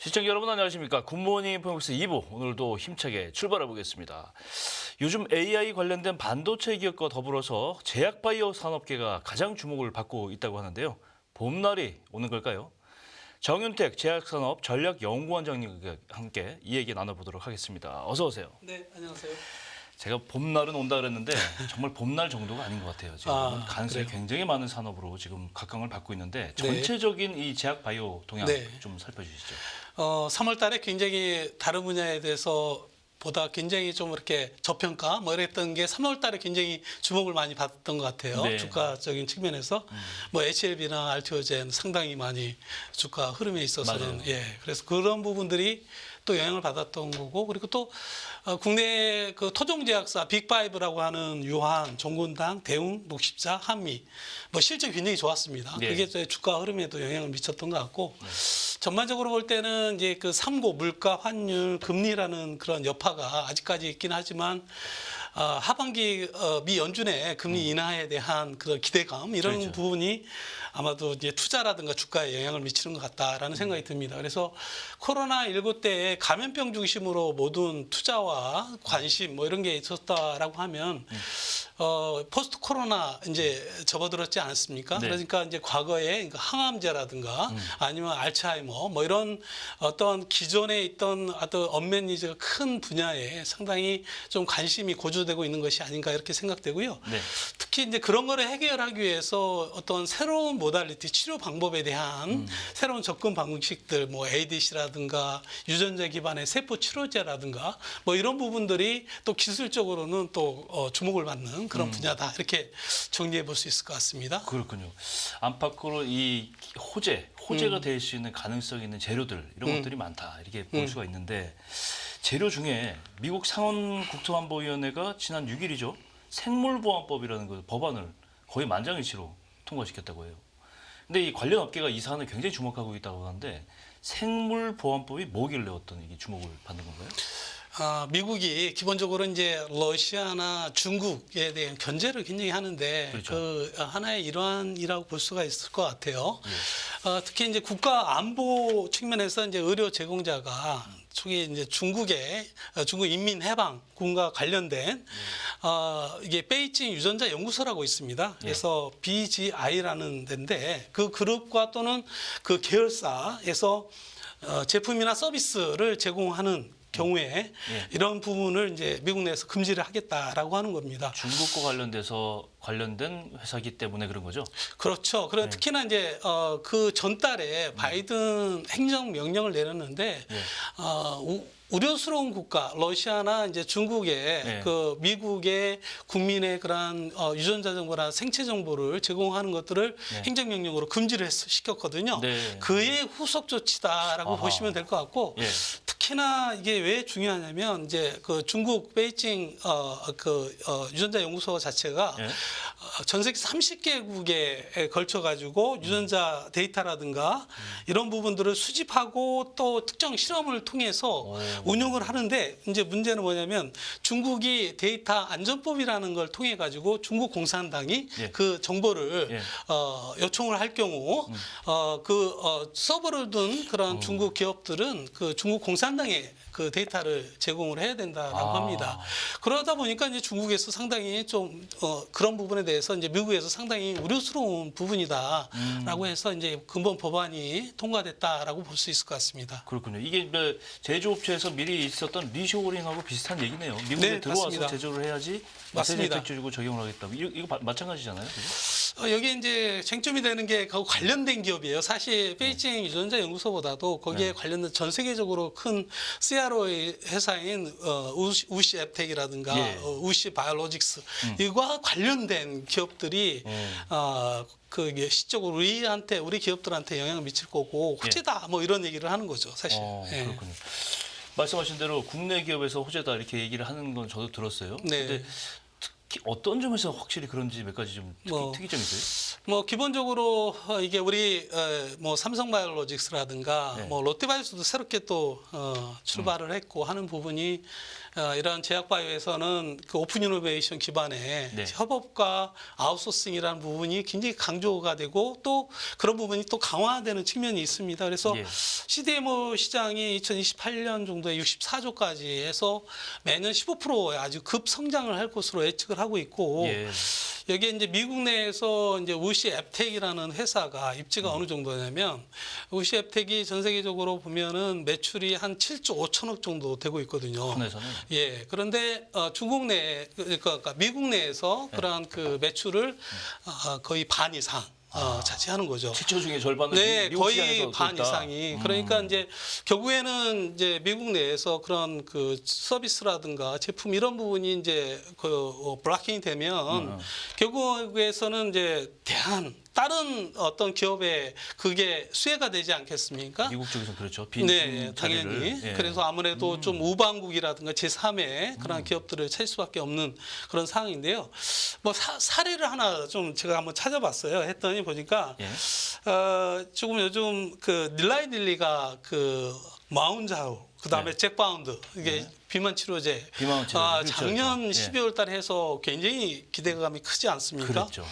시청자 여러분 안녕하십니까. 굿모닝 포인트 2부 오늘도 힘차게 출발해 보겠습니다. 요즘 AI 관련된 반도체 기업과 더불어서 제약바이오 산업계가 가장 주목을 받고 있다고 하는데요. 봄날이 오는 걸까요? 정윤택 제약산업 전략연구원장님과 함께 이 얘기 나눠보도록 하겠습니다. 어서 오세요. 네, 안녕하세요. 제가 봄날은 온다 그랬는데 정말 봄날 정도가 아닌 것 같아요. 지금 가능성이 그래요? 굉장히 많은 산업으로 지금 각광을 받고 있는데 네. 전체적인 이 제약바이오 동향 네. 좀 살펴주시죠. 3월 달에 굉장히 다른 분야에 대해서 보다 굉장히 좀 이렇게 저평가 뭐 이랬던 게 3월 달에 굉장히 주목을 많이 받았던 것 같아요. 네. 주가적인 측면에서 뭐 HLB나 알티오젠 상당히 많이 주가 흐름에 있어서는 맞아요. 그래서 그런 부분들이 또 영향을 받았던 거고, 그리고 또 국내 그 토종제약사 빅5라고 하는 유한, 종군당, 대웅, 녹십자, 한미 뭐 실적이 굉장히 좋았습니다. 네. 그게 저 주가 흐름에도 영향을 미쳤던 것 같고, 전반적으로 볼 때는 이제 그 삼고 물가, 환율, 금리라는 그런 여파가 아직까지 있긴 하지만 하반기 미 연준의 금리 인하에 대한 그런 기대감 이런 그렇죠. 부분이 아마도 이제 투자라든가 주가에 영향을 미치는 것 같다라는 생각이 듭니다. 그래서 코로나19 때 감염병 중심으로 모든 투자와 관심 뭐 이런 게 있었다라고 하면 포스트 코로나 이제 접어들었지 않았습니까? 네. 그러니까 이제 과거에 항암제라든가 아니면 알츠하이머 뭐 이런 어떤 기존에 있던 어떤 언맷 니즈가 큰 분야에 상당히 좀 관심이 고조되고 있는 것이 아닌가 이렇게 생각되고요. 네. 특히 이제 그런 거를 해결하기 위해서 어떤 새로운 모달리티 치료 방법에 대한 새로운 접근 방식들 뭐 ADC라든가 유전자 기반의 세포 치료제라든가 뭐 이런 부분들이 또 기술적으로는 또 주목을 받는 그런 분야다 이렇게 정리해 볼 수 있을 것 같습니다. 그렇군요. 안팎으로 이 호재가 될 수 있는 가능성 있는 재료들 이런 것들이 많다 이렇게 볼 수가 있는데 재료 중에 미국 상원 국토안보위원회가 지난 6일이죠. 생물보안법이라는 그 법안을 거의 만장일치로 통과시켰다고 해요. 근데 이 관련 업계가 이 사안을 굉장히 주목하고 있다고 하는데 생물보안법이 뭐길래 어떤 이게 주목을 받는 건가요? 미국이 기본적으로 이제 러시아나 중국에 대한 견제를 굉장히 하는데 그렇죠. 그 하나의 일환이라고 볼 수가 있을 것 같아요. 특히 이제 국가 안보 측면에서 이제 의료 제공자가 초기 이제 중국 인민해방군과 관련된 이게 베이징 유전자 연구소라고 있습니다. 그래서 BGI라는 데인데 그 그룹과 또는 그 계열사에서 제품이나 서비스를 제공하는 경우에 이런 부분을 이제 미국 내에서 금지를 하겠다라고 하는 겁니다. 중국과 관련된 회사기 때문에 그런 거죠? 그렇죠. 그리고 특히나 이제 그 전달에 바이든 행정 명령을 내렸는데 우려스러운 국가 러시아나 이제 중국의 그 미국의 국민의 그러한 유전자 정보나 생체 정보를 제공하는 것들을 행정명령으로 금지를 시켰거든요. 네. 그의 후속 조치다라고 보시면 될 것 같고 특히나 이게 왜 중요하냐면 이제 그 중국 베이징 유전자 연구소 자체가 전 세계 30개국에 걸쳐 가지고 유전자 데이터라든가 이런 부분들을 수집하고 또 특정 실험을 통해서 운용을 하는데 이제 문제는 뭐냐면 중국이 데이터 안전법이라는 걸 통해 가지고 중국 공산당이 그 정보를 요청을 할 경우 서버를 둔 그런 중국 기업들은 그 중국 공산당에 그 데이터를 제공을 해야 된다라고 합니다. 그러다 보니까 이제 중국에서 상당히 좀 그런 부분에 대해서 이제 미국에서 상당히 우려스러운 부분이다라고 해서 이제 근본 법안이 통과됐다라고 볼 수 있을 것 같습니다. 그렇군요. 이게 제조업체에서 미리 있었던 리쇼어링하고 비슷한 얘기네요. 미국에 들어와서 맞습니다. 제조를 해야지 맞습니다. 혜택 주고 적용을 하겠다고. 이거 마찬가지잖아요. 그죠? 여기에 이제 쟁점이 되는 게 그 관련된 기업이에요. 사실 베이징 유전자 연구소보다도 거기에 관련된 전 세계적으로 큰 CRO 회사인 우시 앱텍이라든가 우시 바이오로직스 이와 관련된 기업들이 그 시적으로 우리 기업들한테 영향을 미칠 거고 호재다 뭐 이런 얘기를 하는 거죠, 사실. 그렇군요. 말씀하신 대로 국내 기업에서 호재다 이렇게 얘기를 하는 건 저도 들었어요. 네. 근데 특히 어떤 점에서 확실히 그런지 몇 가지 좀 특이점이 있어요? 뭐 기본적으로 이게 우리 뭐 삼성바이오로직스라든가 네. 뭐 롯데바이오스도 새롭게 또 출발을 했고 하는 부분이 이런 제약바이오에서는 그 오픈 이노베이션 기반의 네. 협업과 아웃소싱이라는 부분이 굉장히 강조가 되고 또 그런 부분이 또 강화되는 측면이 있습니다. 그래서 예. CDMO 시장이 2028년 정도에 64조까지 해서 매년 15%의 아주 급 성장을 할 것으로 예측을 하고 있고 예. 여기에 이제 미국 내에서 이제 우시 앱텍이라는 회사가 입지가 어느 정도냐면 우시 앱텍이 전 세계적으로 보면은 매출이 한 7조 5천억 정도 되고 있거든요. 큰 회사는 예. 그런데 중국 내 그러니까 미국 내에서 그러한 그 매출을 거의 반 이상 차지하는 거죠. 7조 중에 절반은 네, 미국 거의 시장에서 반 있다. 이상이. 그러니까 이제 결국에는 이제 미국 내에서 그런 그 서비스라든가 제품 이런 부분이 이제 그 블락킹이 되면 결국에서는 이제 다른 어떤 기업에 그게 수혜가 되지 않겠습니까? 미국 쪽에서 그렇죠. 네, 당연히. 예. 그래서 아무래도 좀 우방국이라든가 제3의 그런 기업들을 찾을 수밖에 없는 그런 상황인데요. 뭐 사례를 하나 좀 제가 한번 찾아봤어요. 했더니 보니까 예. 조금 요즘 그 닐라이딜리가 그 마운자우 그다음에 네. 잭바운드 이게 비만 치료제 비만 치료제. 작년 그렇죠. 12월 달에 해서 굉장히 기대감이 크지 않습니까? 그렇죠.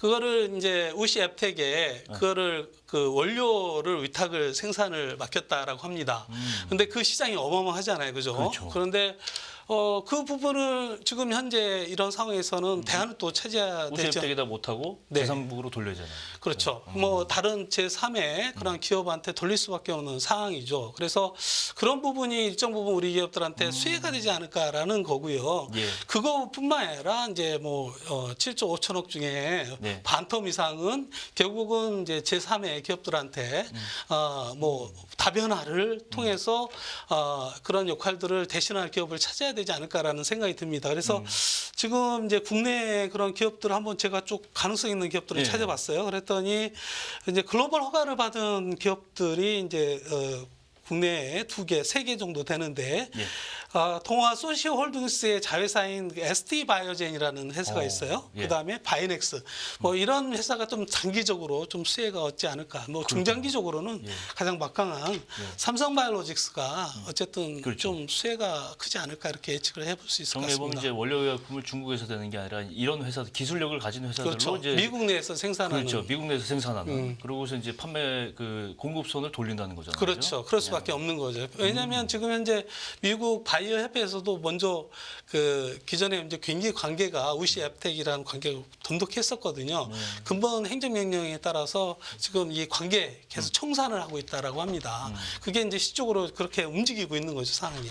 그거를 이제 우시 앱텍에 그거를 그 원료를 위탁을 생산을 맡겼다라고 합니다. 근데 그 시장이 어마어마하잖아요. 그죠? 그렇죠. 그런데 그 부분을 지금 현재 이런 상황에서는 대안을 또 찾아야 되죠. 우시앱텍에다 못하고 네. 제3국으로 돌려야잖아요. 그렇죠. 뭐 다른 제3의 그런 기업한테 돌릴 수밖에 없는 상황이죠. 그래서 그런 부분이 일정 부분 우리 기업들한테 수혜가 되지 않을까라는 거고요. 예. 그거뿐만 아니라 이제 뭐 7조 5천억 중에 네. 반텀 이상은 결국은 이제 제3의 기업들한테 뭐 다변화를 통해서 그런 역할들을 대신할 기업을 찾아야 되지 않을까라는 생각이 듭니다. 그래서 지금 이제 국내 그런 기업들 한번 제가 쭉 가능성 있는 기업들을 네. 찾아봤어요. 그랬더니 이제 글로벌 허가를 받은 기업들이 이제 국내에 2개, 3개 정도 되는데 예. 동아 소시홀딩스의 자회사인 ST바이오젠이라는 회사가 있어요. 예. 그다음에 바이넥스. 뭐 이런 회사가 좀 장기적으로 좀 수혜가 얻지 않을까. 뭐 중장기적으로는 예. 가장 막강한 삼성바이오로직스가 어쨌든 그렇죠. 좀 수혜가 크지 않을까 이렇게 예측을 해볼 수 있을 것 정리해 보면 같습니다. 이제 원료의약품을 중국에서 되는 게 아니라 이런 회사 기술력을 가진 회사들로 그렇죠. 이제 미국 내에서 생산하는. 그렇죠. 미국 내에서 생산하는. 그러고서 이제 판매 그 공급선을 돌린다는 거잖아요. 그렇죠. 그럴 수밖에 없는 거죠. 왜냐하면 지금 현재 미국 바이오 협회에서도 먼저 그 기존에 이제 굉장히 관계가 우시 앱텍이라는 관계가 돈독했었거든요. 근본 행정명령에 따라서 지금 이 관계 계속 청산을 하고 있다라고 합니다. 그게 이제 시적으로 그렇게 움직이고 있는 거죠, 상황이.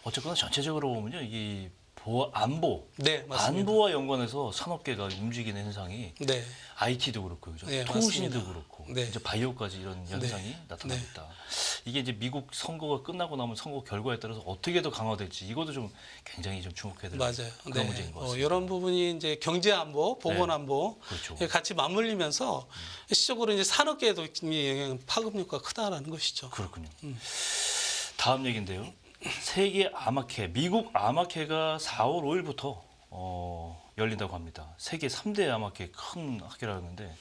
어쨌거나 전체적으로 보면요, 이 안보, 네, 맞습니다. 안보와 연관해서 산업계가 움직이는 현상이 네. IT도 그렇고, 그죠? 네, 통신도 맞습니다. 그렇고, 네. 이제 바이오까지 이런 현상이 나타나고 있다. 이게 이제 미국 선거가 끝나고 나면 선거 결과에 따라서 어떻게 더 강화될지 이것도 좀 굉장히 좀 주목해야 될 맞아요. 그런 문제인 것 같습니다. 이런 부분이 이제 경제 안보, 보건 안보 그렇죠. 같이 맞물리면서 시적으로 이제 산업계에도 영향 파급력가 크다라는 것이죠. 그렇군요. 다음 얘기인데요. 세계 아마케, 미국 아마케가 4월 5일부터 열린다고 합니다. 세계 3대 아마케 큰 학회라고 하는데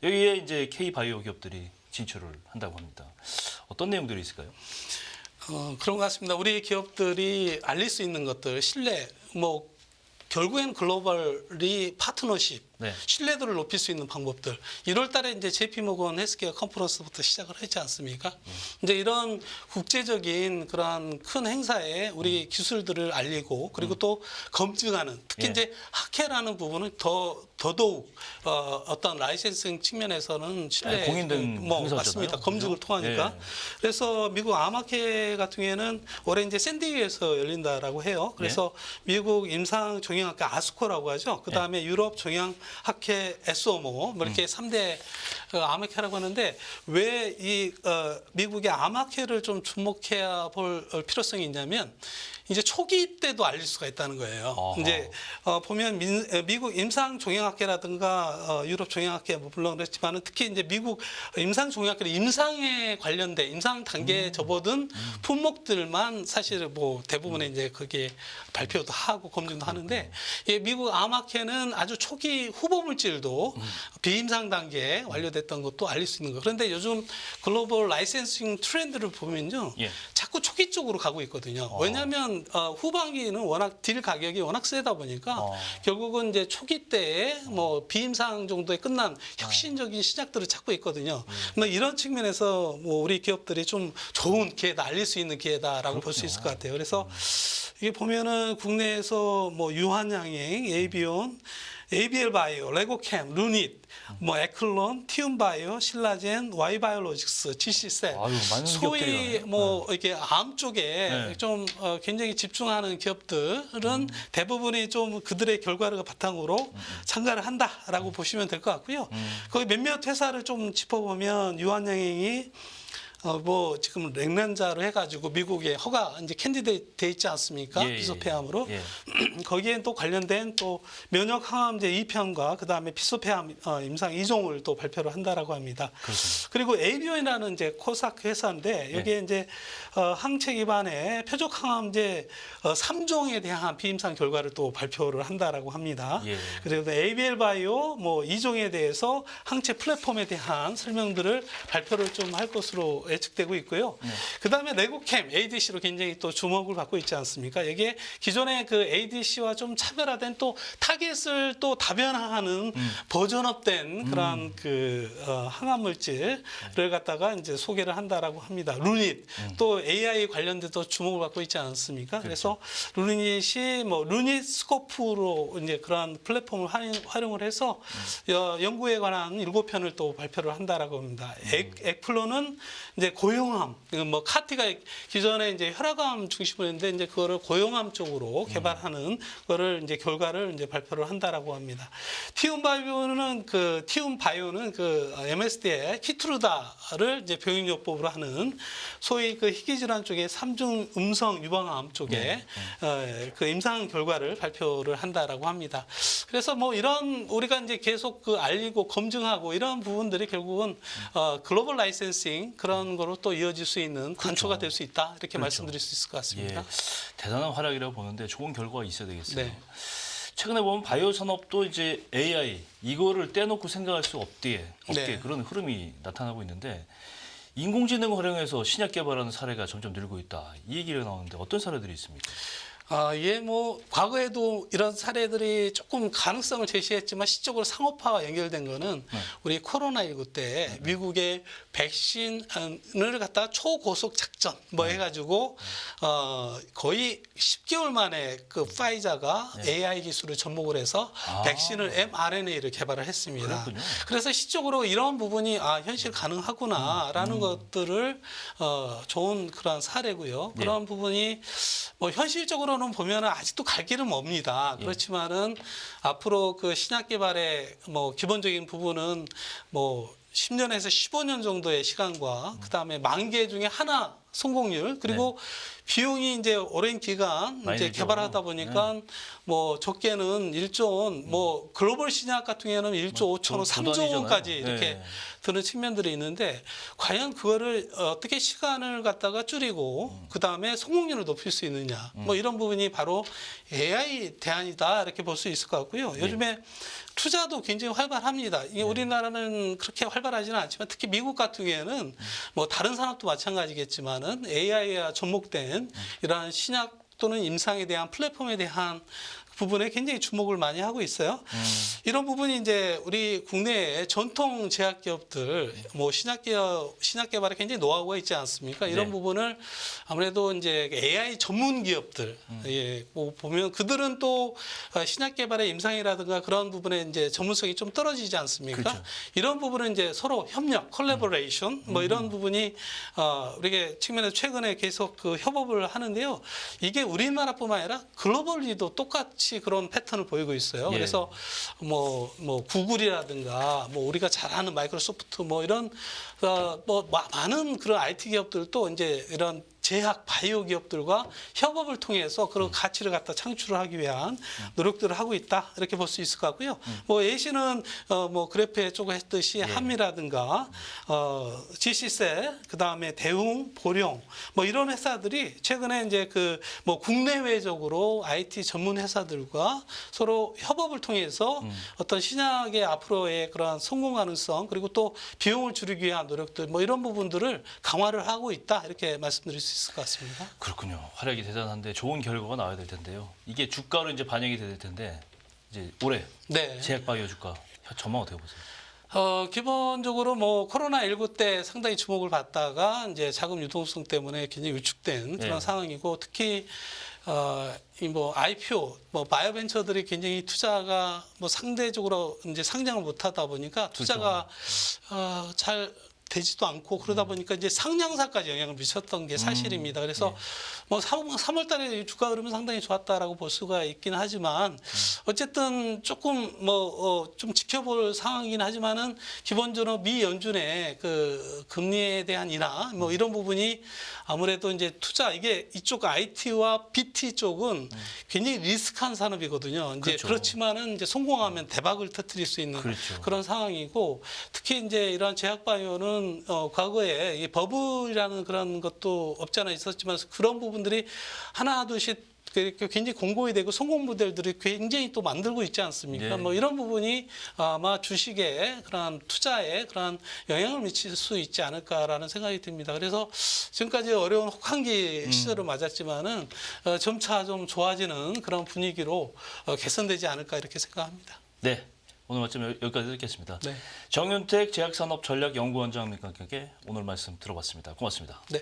여기에 이제 K 바이오 기업들이 진출을 한다고 합니다. 어떤 내용들이 있을까요? 그런 것 같습니다. 우리 기업들이 알릴 수 있는 것들, 신뢰, 뭐 결국엔 글로벌리 파트너십, 네. 신뢰도를 높일 수 있는 방법들. 1월 달에 이제 JP모건 헬스케어 컨퍼런스부터 시작을 했지 않습니까? 이제 이런 국제적인 그런 큰 행사에 우리 기술들을 알리고 그리고 또 검증하는 특히 예. 이제 학회라는 부분은 더더욱 어떤 라이센싱 측면에서는 신뢰 공인된 뭐 행사잖아요. 맞습니다. 그죠? 검증을 통하니까. 예. 그래서 미국 아마케 같은 경우에는 올해 이제 샌디에이에서 열린다라고 해요. 그래서 미국 임상 종양학회 아스코라고 하죠. 그 다음에 유럽 종양학회 에소모 뭐 이렇게 3대 아마케라고 하는데 왜 이 미국의 아마케를 좀 주목해야 볼 필요성이 있냐면 이제 초기 때도 알릴 수가 있다는 거예요. 어허. 이제 보면 미국 임상 종양학회라든가 유럽 종양학회 뭐 물론 그렇지만은 특히 이제 미국 임상 종양학회는 임상에 관련된 임상 단계에 접어든 품목들만 사실 뭐 대부분의 이제 그게 발표도 하고 검증도 하는데 이 미국 암학회는 아주 초기 후보 물질도 비임상 단계에 완료됐던 것도 알릴 수 있는 거. 그런데 요즘 글로벌 라이센싱 트렌드를 보면요, 예. 자꾸 초기 쪽으로 가고 있거든요. 왜냐하면 후반기는 워낙 딜 가격이 워낙 세다 보니까 결국은 이제 초기 때에 뭐 비임상 정도에 끝난 혁신적인 신약들을 찾고 있거든요. 뭐 이런 측면에서 뭐 우리 기업들이 좀 좋은 기회다, 알릴 수 있는 기회다라고 볼 수 있을 것 같아요. 그래서 이게 보면은 국내에서 뭐 유한양행, 에이비온, ABL 바이오, 레고캠, 루닛, 뭐 에클론, 티움바이오, 신라젠, 와이바이오로직스, GC셋, 아유, 많은 소위 기업들이 뭐 이렇게 암 쪽에 네. 좀 굉장히 집중하는 기업들은 대부분이 좀 그들의 결과를 바탕으로 참가를 한다라고 보시면 될 것 같고요. 거기 몇몇 회사를 좀 짚어보면 유한양행이 뭐 지금 렉난자로 해가지고 미국에 허가 이제 캔디데이트 돼 있지 않습니까? 예, 피소폐암으로 예. 거기엔 또 관련된 또 면역 항암제 2편과 그 다음에 피소폐암 임상 2종을 또 발표를 한다라고 합니다. 그렇습니다. 그리고 에이비온이라는 이제 코사크 회사인데 여기에 이제 항체 기반의 표적 항암제 3종에 대한 비임상 결과를 또 발표를 한다라고 합니다. 예. 그래서 ABL 바이오 뭐 2종에 대해서 항체 플랫폼에 대한 설명들을 발표를 좀 할 것으로 예측되고 있고요. 그다음에 레고캠 ADC로 굉장히 또 주목을 받고 있지 않습니까? 이게 기존의 그 ADC와 좀 차별화된 또 타겟을 또 다변화하는 버전업된 그런 그 항암 물질을 갖다가 이제 소개를 한다라고 합니다. 루닛 또 AI 관련돼서 주목을 받고 있지 않습니까? 그래서 루닛이 뭐 루닛 스코프로 이제 그런 플랫폼을 활용을 해서 연구에 관한 7편을 또 발표를 한다라고 합니다. 엑플로는 이제 고용암, 뭐 카티가 기존에 이제 혈압암 중심으로 했는데 이제 그거를 고용암 쪽으로 개발하는 거를 이제 결과를 이제 발표를 한다라고 합니다. 티움바이오는 그 MSD의 키트루다를 이제 병역요법으로 하는 소위 그 희귀질환 쪽에 3중 음성 유방암 쪽에 그 임상 결과를 발표를 한다라고 합니다. 그래서 뭐 이런 우리가 이제 계속 그 알리고 검증하고 이런 부분들이 결국은 글로벌 라이센싱 그런 거로 또 이어질 수 있는 단초가 될 수 있다 이렇게 말씀드릴 수 있을 것 같습니다. 예. 대단한 활약이라고 보는데 좋은 결과가 있어야 되겠어요. 네. 최근에 보면 바이오 산업도 이제 AI 이거를 떼놓고 생각할 수 없게 네. 그런 흐름이 나타나고 있는데 인공지능을 활용해서 신약 개발하는 사례가 점점 늘고 있다. 이 얘기가 나오는데 어떤 사례들이 있습니까? 예, 뭐 과거에도 이런 사례들이 조금 가능성을 제시했지만 시적으로 상업화와 연결된 거는 우리 코로나19 때 미국의 백신을 갖다 초고속 작전 뭐 해가지고 거의 10개월 만에 그 파이자가 AI 기술을 접목을 해서 백신을 mRNA를 개발을 했습니다. 그렇군요. 그래서 시적으로 이런 부분이 현실 가능하구나라는 것들을 좋은 그런 사례고요. 그런 부분이 뭐 현실적으로는 보면 아직도 갈 길은 멉니다. 그렇지만은 앞으로 그 신약 개발의 뭐 기본적인 부분은 뭐 10년에서 15년 정도의 시간과 그다음에 10,000개 중에 하나 성공률 그리고 비용이 이제 오랜 기간 이제 들죠. 개발하다 보니까 뭐 적게는 1조 원, 뭐 글로벌 신약 같은 경우에는 1조 5천억, 3조 원까지 이렇게 드는 측면들이 있는데 과연 그거를 어떻게 시간을 갖다가 줄이고 그다음에 성공률을 높일 수 있느냐 뭐 이런 부분이 바로 AI 대안이다 이렇게 볼 수 있을 것 같고요. 요즘에 투자도 굉장히 활발합니다. 이게 우리나라는 그렇게 활발하지는 않지만 특히 미국 같은 경우에는 뭐 다른 산업도 마찬가지겠지만은 AI와 접목된 이러한 신약 또는 임상에 대한 플랫폼에 대한 부분에 굉장히 주목을 많이 하고 있어요. 이런 부분이 이제 우리 국내의 전통 제약기업들, 뭐 신약 개발에 굉장히 노하우가 있지 않습니까? 이런 부분을 아무래도 이제 AI 전문 기업들, 뭐 보면 그들은 또 신약 개발의 임상이라든가 그런 부분에 이제 전문성이 좀 떨어지지 않습니까? 그렇죠. 이런 부분은 이제 서로 협력, 콜라보레이션, 뭐 이런 부분이 우리가 측면에서 최근에 계속 그 협업을 하는데요. 이게 우리나라뿐만 아니라 글로벌리도 똑같이 그런 패턴을 보이고 있어요. 그래서 뭐 구글이라든가 뭐 우리가 잘 아는 마이크로소프트 뭐 이런 뭐 많은 그런 IT 기업들도 이제 이런 제약 바이오 기업들과 협업을 통해서 그런 가치를 갖다 창출을 하기 위한 노력들을 하고 있다 이렇게 볼 수 있을 것 같고요. 뭐 예시는 뭐 그래프에 조금 했듯이 한미라든가 GC세 그다음에 대웅, 보령 뭐 이런 회사들이 최근에 이제 그 뭐 국내외적으로 IT 전문 회사들과 서로 협업을 통해서 어떤 신약의 앞으로의 그러한 성공 가능성 그리고 또 비용을 줄이기 위한 노력들 뭐 이런 부분들을 강화를 하고 있다 이렇게 말씀드릴 수 있을 것 같습니다. 그렇군요. 활약이 대단한데 좋은 결과가 나와야 될 텐데요. 이게 주가로 이제 반영이 될 텐데 이제 올해 네. 제약바이오 주가 전망 어떻게 보세요? 기본적으로 뭐 코로나19 때 상당히 주목을 받다가 이제 자금 유동성 때문에 굉장히 위축된 그런 상황이고 특히 이 뭐 IPO, 뭐 바이오벤처들이 굉장히 투자가 뭐 상대적으로 이제 상장을 못하다 보니까 투자가 잘 되지도 않고 그러다 보니까 이제 상장사까지 영향을 미쳤던 게 사실입니다. 그래서 뭐 3월 달에 주가 흐름은 상당히 좋았다라고 볼 수가 있긴 하지만 어쨌든 조금 뭐 좀 지켜볼 상황이긴 하지만은 기본적으로 미 연준의 그 금리에 대한 인하 뭐 이런 부분이 아무래도 이제 투자 이게 이쪽 IT와 BT 쪽은 굉장히 리스크한 산업이거든요. 이제 그렇죠. 그렇지만은 이제 성공하면 대박을 터뜨릴 수 있는 그렇죠. 그런 상황이고 특히 이제 이러한 제약바이오는 과거에 이 버블이라는 그런 것도 없지 않아 있었지만 그런 부분들이 하나 둘씩 굉장히 공고히 되고 성공 모델들이 굉장히 또 만들고 있지 않습니까? 네. 뭐 이런 부분이 아마 주식에 그런 투자에 그런 영향을 미칠 수 있지 않을까라는 생각이 듭니다. 그래서 지금까지 어려운 혹한기 시절을 맞았지만은 점차 좀 좋아지는 그런 분위기로 개선되지 않을까 이렇게 생각합니다. 네. 오늘 말씀 여기까지 듣겠습니다. 네. 정윤택 제약산업전략연구원장님과 함께 오늘 말씀 들어봤습니다. 고맙습니다. 네.